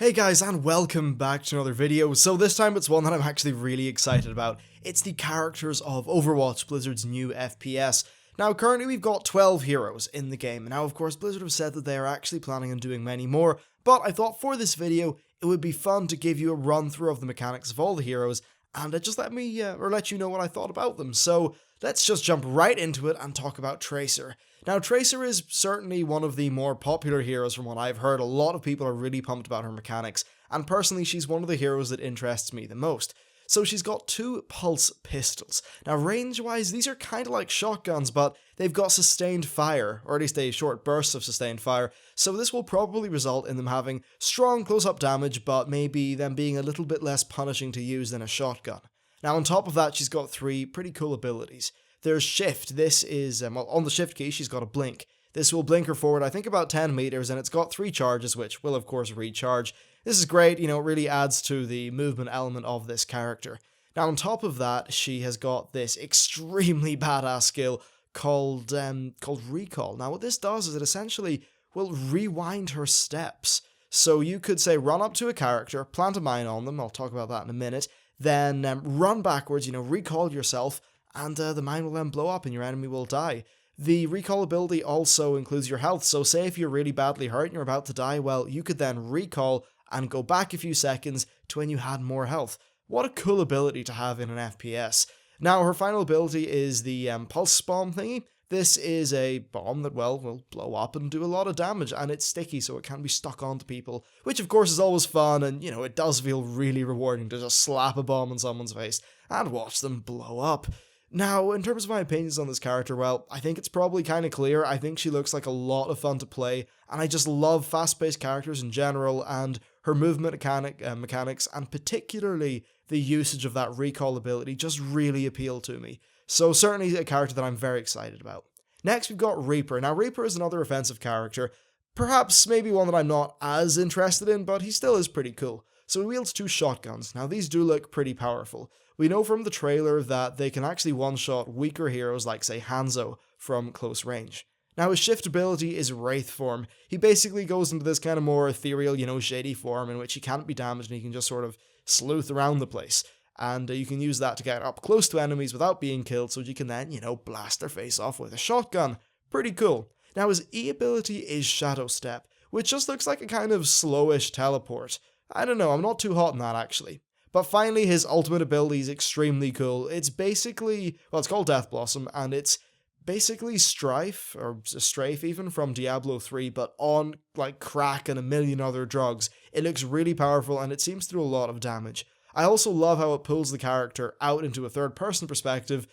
Hey guys, and welcome back to another video. So this time it's one that I'm actually really excited about. It's the characters of Overwatch, Blizzard's new FPS. Now currently we've got 12 heroes in the game. Now of course Blizzard have said that they are actually planning on doing many more, but I thought for this video it would be fun to give you a run through of the mechanics of all the heroes and just let you know what I thought about them. So let's just jump right into it and talk about Tracer. Now, Tracer is certainly one of the more popular heroes from what I've heard. A lot of people are really pumped about her mechanics, and personally she's one of the heroes that interests me the most. So she's got two pulse pistols. Now range-wise, these are kind of like shotguns, but they've got sustained fire, or at least a short burst of sustained fire, so this will probably result in them having strong close-up damage, but maybe them being a little bit less punishing to use than a shotgun. Now on top of that, she's got three pretty cool abilities. There's Shift. This is, on the Shift key, she's got a Blink. This will blink her forward, I think about 10 meters, and it's got 3 charges, which will of course recharge. This is great, it really adds to the movement element of this character. Now on top of that, she has got this extremely badass skill called Recall. Now what this does is it essentially will rewind her steps. So you could say run up to a character, plant a mine on them, I'll talk about that in a minute, then run backwards, recall yourself, and the mine will then blow up and your enemy will die. The recall ability also includes your health, so say if you're really badly hurt and you're about to die, well, you could then recall and go back a few seconds to when you had more health. What a cool ability to have in an FPS. Now, her final ability is the pulse bomb thingy. This is a bomb that, well, will blow up and do a lot of damage, and it's sticky, so it can be stuck onto people, which of course is always fun, and, it does feel really rewarding to just slap a bomb in someone's face and watch them blow up. Now, in terms of my opinions on this character, well, I think it's probably kind of clear. I think she looks like a lot of fun to play, and I just love fast-paced characters in general, and her movement mechanics, and particularly the usage of that recall ability just really appeal to me. So certainly a character that I'm very excited about. Next, we've got Reaper. Now, Reaper is another offensive character, perhaps maybe one that I'm not as interested in, but he still is pretty cool. So he wields 2 shotguns. Now, these do look pretty powerful. We know from the trailer that they can actually one-shot weaker heroes like, say, Hanzo from close range. Now, his shift ability is Wraith form. He basically goes into this kind of more ethereal, shady form in which he can't be damaged and he can just sort of sleuth around the place. And you can use that to get up close to enemies without being killed, so you can then, blast their face off with a shotgun. Pretty cool. Now, his E ability is Shadow Step, which just looks like a kind of slowish teleport. I don't know, I'm not too hot on that actually. But finally, his ultimate ability is extremely cool. It's basically, well, it's called Death Blossom, and it's basically Strife, or Strafe even, from Diablo 3, but on, like, crack and a million other drugs. It looks really powerful, and it seems to do a lot of damage. I also love how it pulls the character out into a third-person perspective,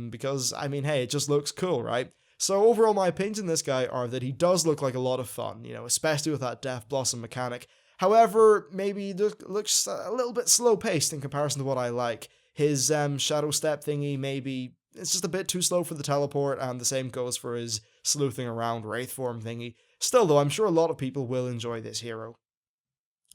because, hey, it just looks cool, right? So overall, my opinions on this guy are that he does look like a lot of fun, especially with that Death Blossom mechanic. However, maybe it looks a little bit slow-paced in comparison to what I like. His Shadow Step thingy, maybe it's just a bit too slow for the teleport, and the same goes for his sleuthing around Wraith form thingy. Still though, I'm sure a lot of people will enjoy this hero.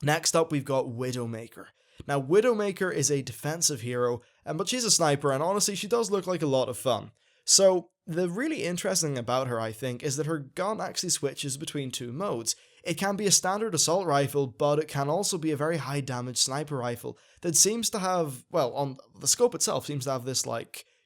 Next up, we've got Widowmaker. Now, Widowmaker is a defensive hero, but she's a sniper, and honestly, she does look like a lot of fun. So, the really interesting thing about her, I think, is that her gun actually switches between 2 modes. It can be a standard assault rifle, but it can also be a very high damage sniper rifle that seems to have, well, on the scope itself seems to have this,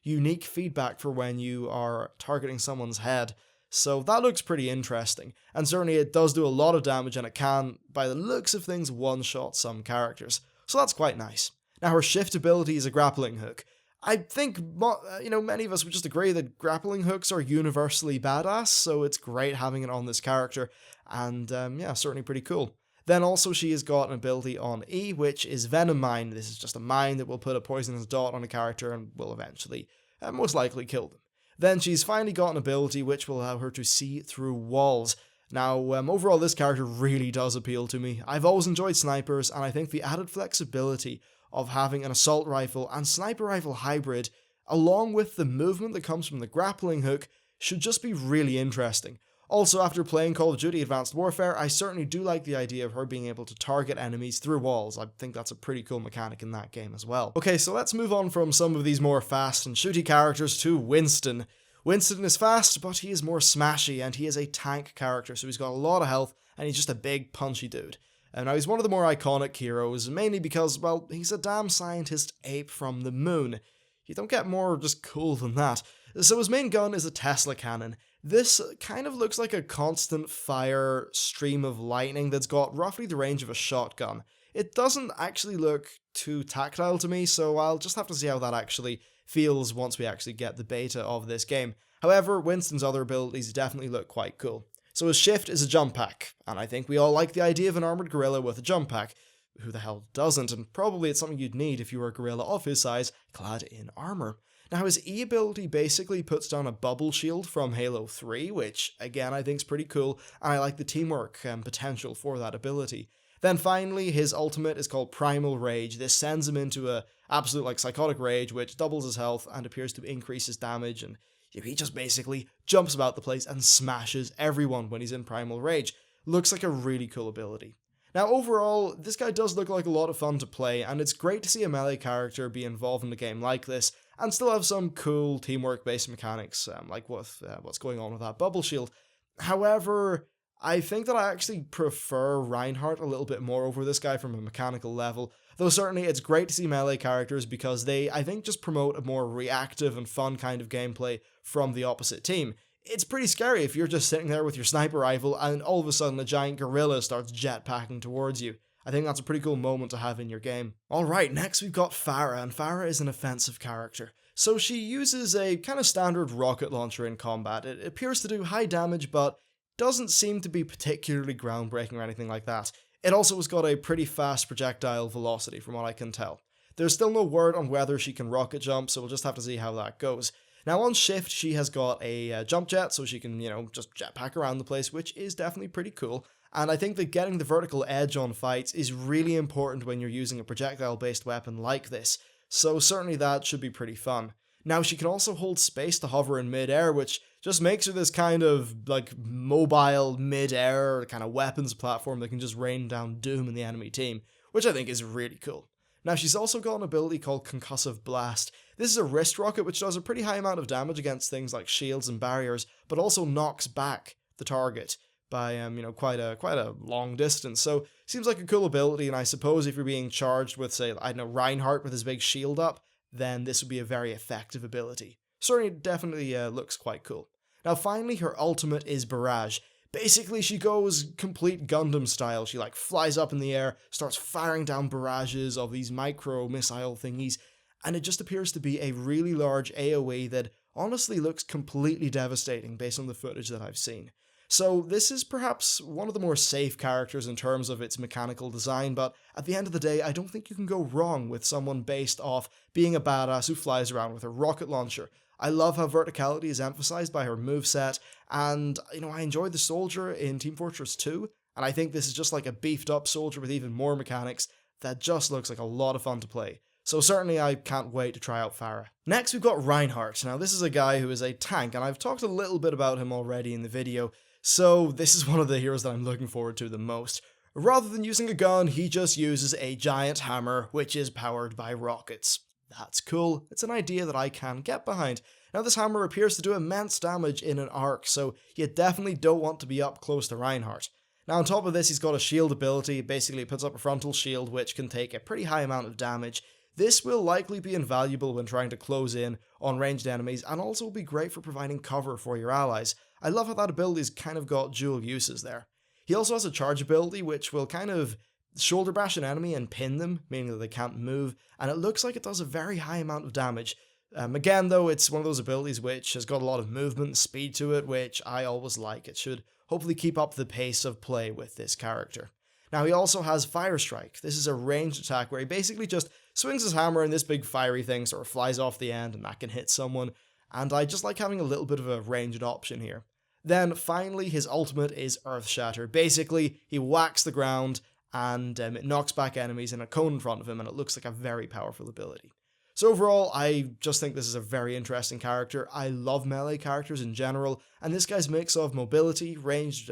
unique feedback for when you are targeting someone's head. So that looks pretty interesting, and certainly it does do a lot of damage, and it can, by the looks of things, one-shot some characters. So that's quite nice. Now, her shift ability is a grappling hook. I think, many of us would just agree that grappling hooks are universally badass, so it's great having it on this character, and yeah, certainly pretty cool. Then also she has got an ability on E, which is Venom Mine. This is just a mine that will put a poisonous dot on a character and will eventually, most likely kill them. Then she's finally got an ability which will allow her to see through walls. Now, overall this character really does appeal to me. I've always enjoyed snipers, and I think the added flexibility of having an assault rifle and sniper rifle hybrid, along with the movement that comes from the grappling hook, should just be really interesting. Also, after playing Call of Duty Advanced Warfare, I certainly do like the idea of her being able to target enemies through walls. I think that's a pretty cool mechanic in that game as well. Okay, so let's move on from some of these more fast and shooty characters to Winston. Winston is fast, but he is more smashy, and he is a tank character, so he's got a lot of health, and he's just a big, punchy dude. And now he's one of the more iconic heroes, mainly because, well, he's a damn scientist ape from the moon. You don't get more just cool than that. So his main gun is a Tesla cannon. This kind of looks like a constant fire stream of lightning that's got roughly the range of a shotgun. It doesn't actually look too tactile to me, so I'll just have to see how that actually feels once we actually get the beta of this game. However, Winston's other abilities definitely look quite cool. So his shift is a jump pack, and I think we all like the idea of an armored gorilla with a jump pack. Who the hell doesn't? And probably it's something you'd need if you were a gorilla of his size, clad in armor. Now his E ability basically puts down a bubble shield from Halo 3, which again I think is pretty cool, and I like the teamwork potential for that ability. Then finally, his ultimate is called Primal Rage. This sends him into a absolute psychotic rage, which doubles his health and appears to increase his damage, and he just basically jumps about the place and smashes everyone when he's in Primal Rage. Looks like a really cool ability. Now overall, this guy does look like a lot of fun to play, and it's great to see a melee character be involved in a game like this, and still have some cool teamwork-based mechanics, like with what's going on with that bubble shield. However, I think that I actually prefer Reinhardt a little bit more over this guy from a mechanical level, though certainly it's great to see melee characters because they, I think, just promote a more reactive and fun kind of gameplay from the opposite team. It's pretty scary if you're just sitting there with your sniper rifle and all of a sudden a giant gorilla starts jetpacking towards you. I think that's a pretty cool moment to have in your game. Alright, next we've got Pharah, and Pharah is an offensive character. So she uses a kind of standard rocket launcher in combat. It appears to do high damage, but doesn't seem to be particularly groundbreaking or anything like that. It also has got a pretty fast projectile velocity from what I can tell. There's still no word on whether she can rocket jump, so we'll just have to see how that goes. Now on shift, she has got a jump jet, so she can, just jetpack around the place, which is definitely pretty cool. And I think that getting the vertical edge on fights is really important when you're using a projectile-based weapon like this, so certainly that should be pretty fun. Now she can also hold space to hover in mid-air, which just makes her this kind of, mobile mid-air kind of weapons platform that can just rain down doom in the enemy team, which I think is really cool. Now she's also got an ability called Concussive Blast. This is a wrist rocket which does a pretty high amount of damage against things like shields and barriers, but also knocks back the target by quite a long distance. So seems like a cool ability, and I suppose if you're being charged with, say, I don't know, Reinhardt with his big shield up, then this would be a very effective ability. Certainly definitely looks quite cool. Now finally, her ultimate is Barrage. Basically, she goes complete Gundam style. She flies up in the air, starts firing down barrages of these micro missile thingies, and it just appears to be a really large AoE that honestly looks completely devastating based on the footage that I've seen. So this is perhaps one of the more safe characters in terms of its mechanical design, but at the end of the day, I don't think you can go wrong with someone based off being a badass who flies around with a rocket launcher. I love how verticality is emphasized by her moveset, and, I enjoyed the soldier in Team Fortress 2, and I think this is just like a beefed up soldier with even more mechanics that just looks like a lot of fun to play. So certainly I can't wait to try out Pharah. Next we've got Reinhardt. Now this is a guy who is a tank, and I've talked a little bit about him already in the video, so this is one of the heroes that I'm looking forward to the most. Rather than using a gun, he just uses a giant hammer, which is powered by rockets. That's cool. It's an idea that I can get behind. Now this hammer appears to do immense damage in an arc, so you definitely don't want to be up close to Reinhardt. Now on top of this, he's got a shield ability. Basically it puts up a frontal shield which can take a pretty high amount of damage. This will likely be invaluable when trying to close in on ranged enemies, and also will be great for providing cover for your allies. I love how that ability's kind of got dual uses there. He also has a charge ability which will kind of shoulder bash an enemy and pin them, meaning that they can't move, and it looks like it does a very high amount of damage. Again though, it's one of those abilities which has got a lot of movement and speed to it, which I always like. It should hopefully keep up the pace of play with this character. Now he also has Fire Strike. This is a ranged attack where he basically just swings his hammer and this big fiery thing sort of flies off the end and that can hit someone, and I just like having a little bit of a ranged option here. Then finally his ultimate is EARTHSHATTER. Basically he whacks the ground and it knocks back enemies in a cone in front of him, and it looks like a very powerful ability. So overall, I just think this is a very interesting character. I love melee characters in general, and this guy's mix of mobility, ranged,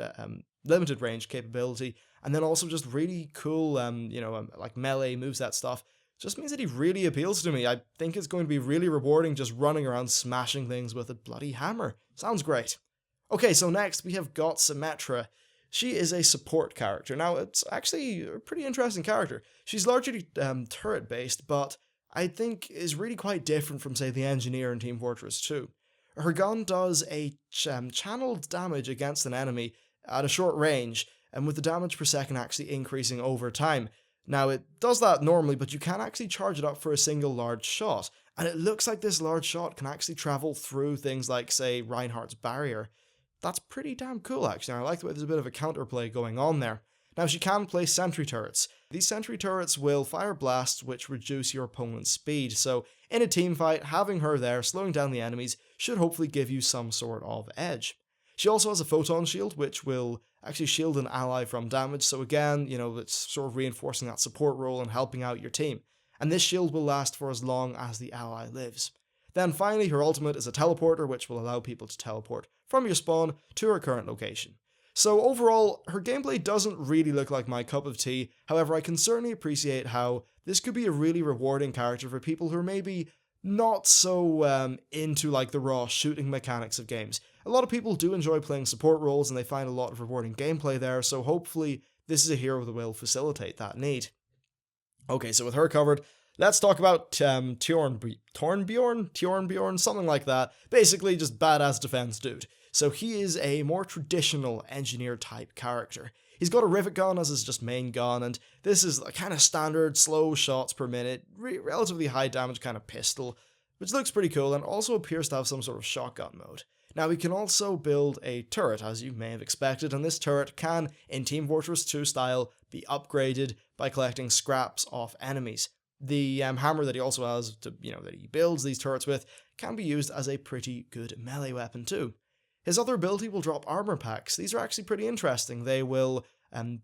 limited range capability, and then also just really cool, melee moveset stuff, just means that he really appeals to me. I think it's going to be really rewarding just running around smashing things with a bloody hammer. Sounds great. Okay, so next we have got Symmetra. she is a support character. Now, it's actually a pretty interesting character. She's largely turret-based, but I think is really quite different from, say, the Engineer in Team Fortress 2. Her gun does a channeled damage against an enemy at a short range, and with the damage per second actually increasing over time. Now, it does that normally, but you can actually charge it up for a single large shot, and it looks like this large shot can actually travel through things like, say, Reinhardt's barrier. That's pretty damn cool, actually, and I like the way there's a bit of a counterplay going on there. Now, she can place sentry turrets. These sentry turrets will fire blasts which reduce your opponent's speed, so in a team fight, having her there, slowing down the enemies, should hopefully give you some sort of edge. She also has a photon shield, which will actually shield an ally from damage, so again, it's sort of reinforcing that support role and helping out your team. And this shield will last for as long as the ally lives. Then finally, her ultimate is a teleporter, which will allow people to teleport from your spawn to her current location. So overall, her gameplay doesn't really look like my cup of tea, however I can certainly appreciate how this could be a really rewarding character for people who are maybe not so into like the raw shooting mechanics of games. A lot of people do enjoy playing support roles and they find a lot of rewarding gameplay there, so hopefully this is a hero that will facilitate that need. Okay, so with her covered, let's talk about Torbjorn, something like that. Basically just badass defense dude. So he is a more traditional engineer type character. He's got a rivet gun as his just main gun, and this is a kind of standard slow shots per minute, relatively high damage kind of pistol, which looks pretty cool and also appears to have some sort of shotgun mode. Now we can also build a turret, as you may have expected, and this turret can, in Team Fortress 2 style, be upgraded by collecting scraps off enemies. The hammer that he also has, that he builds these turrets with, can be used as a pretty good melee weapon too. His other ability will drop armor packs. These are actually pretty interesting. They will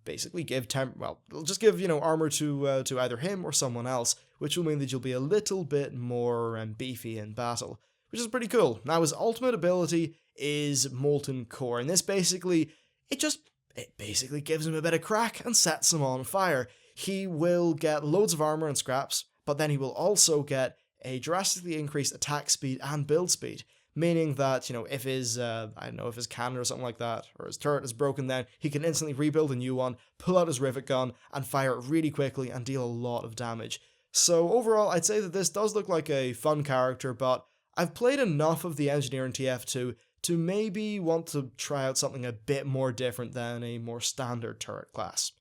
basically give they'll just give armor to either him or someone else, which will mean that you'll be a little bit more beefy in battle, which is pretty cool. Now his ultimate ability is Molten Core, and this basically gives him a bit of crack and sets him on fire. He will get loads of armor and scraps, but then he will also get a drastically increased attack speed and build speed. Meaning that, if his, if his cannon or something like that, or his turret is broken then, he can instantly rebuild a new one, pull out his rivet gun, and fire it really quickly and deal a lot of damage. So overall, I'd say that this does look like a fun character, but I've played enough of the Engineer in TF2 to maybe want to try out something a bit more different than a more standard turret class.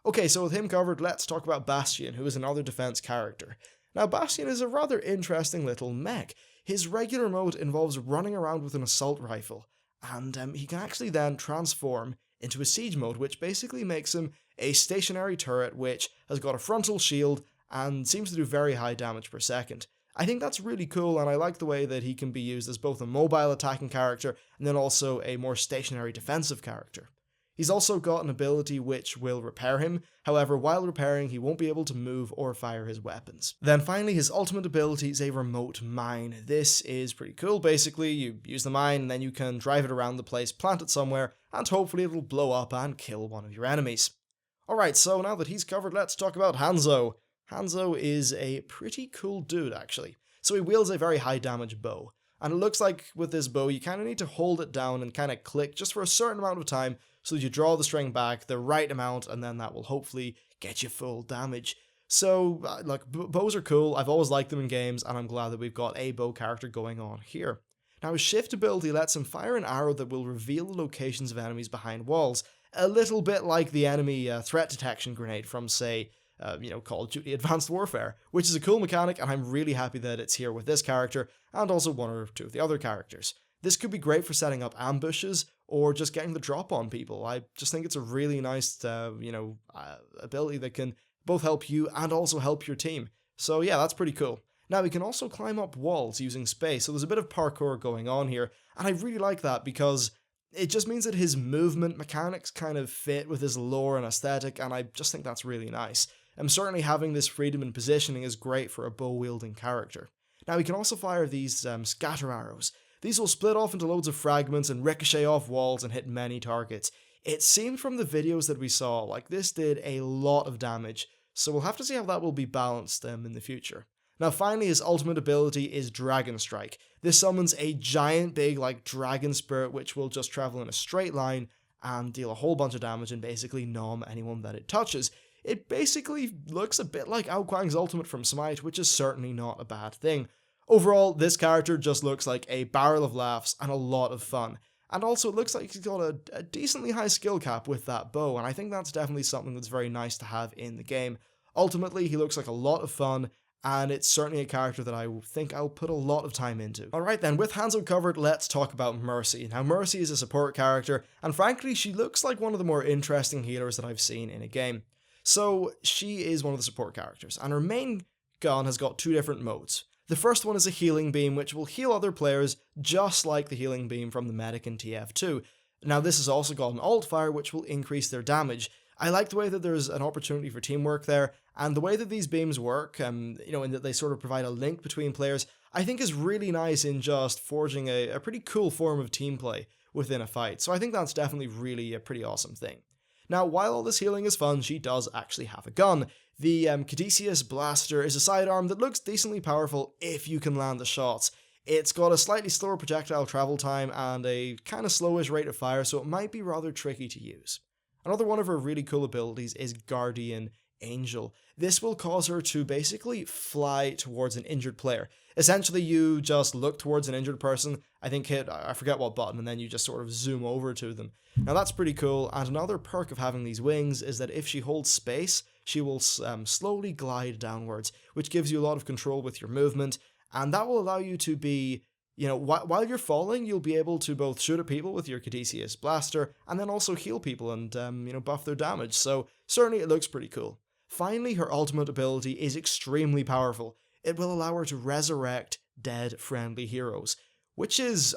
Okay, so with him covered, let's talk about Bastion, who is another defense character. Now, Bastion is a rather interesting little mech. His regular mode involves running around with an assault rifle, and he can actually then transform into a siege mode, which basically makes him a stationary turret which has got a frontal shield and seems to do very high damage per second. I think that's really cool, and I like the way that he can be used as both a mobile attacking character and then also a more stationary defensive character. He's also got an ability which will repair him, however while repairing he won't be able to move or fire his weapons. Then finally his ultimate ability is a remote mine. This is pretty cool. Basically you use the mine and then you can drive it around the place, plant it somewhere, and hopefully it'll blow up and kill one of your enemies. Alright, so now that he's covered, let's talk about Hanzo. Hanzo is a pretty cool dude actually. So he wields a very high damage bow. And it looks like with this bow you kind of need to hold it down and kind of click just for a certain amount of time so that you draw the string back the right amount and then that will hopefully get you full damage. So, bows are cool, I've always liked them in games and I'm glad that we've got a bow character going on here. Now his shift ability lets him fire an arrow that will reveal the locations of enemies behind walls, a little bit like the enemy threat detection grenade from, say, Call of Duty Advanced Warfare, which is a cool mechanic and I'm really happy that it's here with this character and also one or two of the other characters. This could be great for setting up ambushes or just getting the drop on people. I just think it's a really nice, ability that can both help you and also help your team. So yeah, that's pretty cool. Now he can also climb up walls using space, so there's a bit of parkour going on here, and I really like that because it just means that his movement mechanics kind of fit with his lore and aesthetic, and I just think that's really nice. And certainly having this freedom in positioning is great for a bow-wielding character. Now he can also fire these scatter arrows. These will split off into loads of fragments and ricochet off walls and hit many targets. It seemed from the videos that we saw like this did a lot of damage, so we'll have to see how that will be balanced in the future. Now finally his ultimate ability is DRAGONSTRIKE. This summons a giant big dragon spirit which will just travel in a straight line and deal a whole bunch of damage and basically nom anyone that it touches. It basically looks a bit like Ao Kuang's ultimate from Smite, which is certainly not a bad thing. Overall, this character just looks like a barrel of laughs and a lot of fun. And also, it looks like he's got a decently high skill cap with that bow, and I think that's definitely something that's very nice to have in the game. Ultimately, he looks like a lot of fun, and it's certainly a character that I think I'll put a lot of time into. Alright then, with Hanzo covered, let's talk about Mercy. Now, Mercy is a support character, and frankly, she looks like one of the more interesting healers that I've seen in a game. So, she is one of the support characters, and her main gun has got two different modes. The first one is a healing beam, which will heal other players just like the healing beam from the medic in TF2. Now, this has also got an alt fire, which will increase their damage. I like the way that there's an opportunity for teamwork there, and the way that these beams work, in that they sort of provide a link between players, I think is really nice in just forging a pretty cool form of team play within a fight. So I think that's definitely really a pretty awesome thing. Now, while all this healing is fun, she does actually have a gun. The CADUCEUS blaster is a sidearm that looks decently powerful if you can land the shots. It's got a slightly slower projectile travel time and a kind of slowish rate of fire, so it might be rather tricky to use. Another one of her really cool abilities is Guardian Angel. This will cause her to basically fly towards an injured player. Essentially, you just look towards an injured person, I think hit, I forget what button, and then you just sort of zoom over to them. Now that's pretty cool, and another perk of having these wings is that if she holds space, she will slowly glide downwards, which gives you a lot of control with your movement, and that will allow you to be, while you're falling, you'll be able to both shoot at people with your CADUCEUS blaster, and then also heal people and, buff their damage, so certainly it looks pretty cool. Finally, her ultimate ability is extremely powerful. It will allow her to resurrect dead friendly heroes, which is,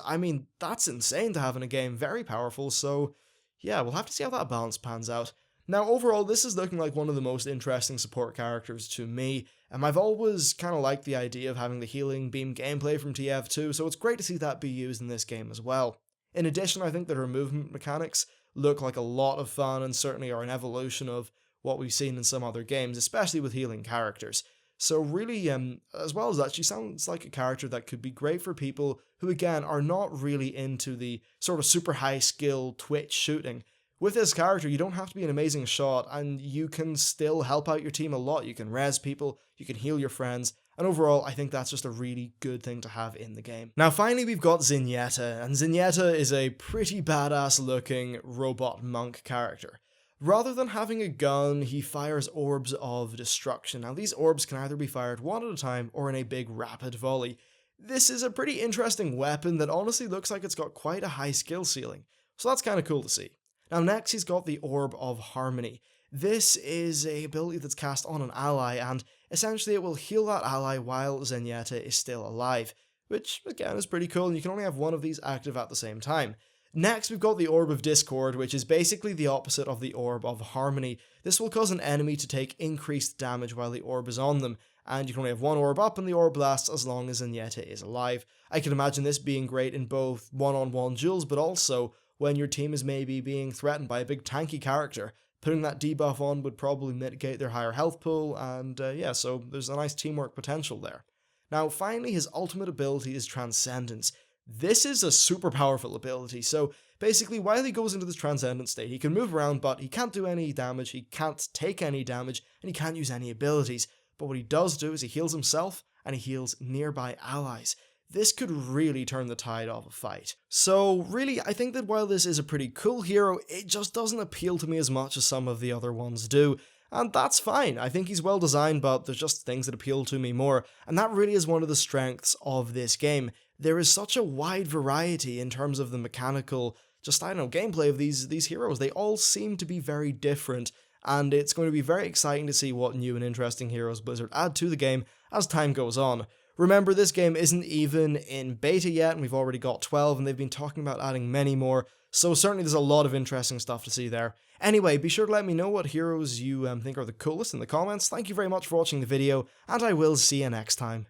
that's insane to have in a game, very powerful, so yeah, we'll have to see how that balance pans out. Now, overall, this is looking like one of the most interesting support characters to me, and I've always kind of liked the idea of having the healing beam gameplay from TF2, so it's great to see that be used in this game as well. In addition, I think that her movement mechanics look like a lot of fun and certainly are an evolution of what we've seen in some other games, especially with healing characters. So really, as well as that, she sounds like a character that could be great for people who, again, are not really into the sort of super high skill Twitch shooting. With this character, you don't have to be an amazing shot, and you can still help out your team a lot. You can res people, you can heal your friends, and overall, I think that's just a really good thing to have in the game. Now finally, we've got Zenyatta, and Zenyatta is a pretty badass looking robot monk character. Rather than having a gun, he fires orbs of destruction. Now these orbs can either be fired one at a time or in a big rapid volley. This is a pretty interesting weapon that honestly looks like it's got quite a high skill ceiling, so that's kind of cool to see. Now next he's got the Orb of Harmony. This is a ability that's cast on an ally, and essentially it will heal that ally while Zenyatta is still alive, which again is pretty cool, and you can only have one of these active at the same time. Next, we've got the Orb of Discord, which is basically the opposite of the Orb of Harmony. This will cause an enemy to take increased damage while the orb is on them, and you can only have one orb up and the orb lasts as long as Zenyatta is alive. I can imagine this being great in both one-on-one duels, but also when your team is maybe being threatened by a big tanky character. Putting that debuff on would probably mitigate their higher health pool, and so there's a nice teamwork potential there. Now finally, his ultimate ability is Transcendence. This is a super powerful ability, so basically while he goes into this Transcendent state, he can move around, but he can't do any damage, he can't take any damage, and he can't use any abilities. But what he does do is he heals himself, and he heals nearby allies. This could really turn the tide of a fight. So really, I think that while this is a pretty cool hero, it just doesn't appeal to me as much as some of the other ones do. And that's fine, I think he's well designed, but there's just things that appeal to me more, and that really is one of the strengths of this game. There is such a wide variety in terms of the mechanical, gameplay of these heroes. They all seem to be very different, and it's going to be very exciting to see what new and interesting heroes Blizzard add to the game as time goes on. Remember, this game isn't even in beta yet, and we've already got 12, and they've been talking about adding many more, so certainly there's a lot of interesting stuff to see there. Anyway, be sure to let me know what heroes you think are the coolest in the comments. Thank you very much for watching the video, and I will see you next time.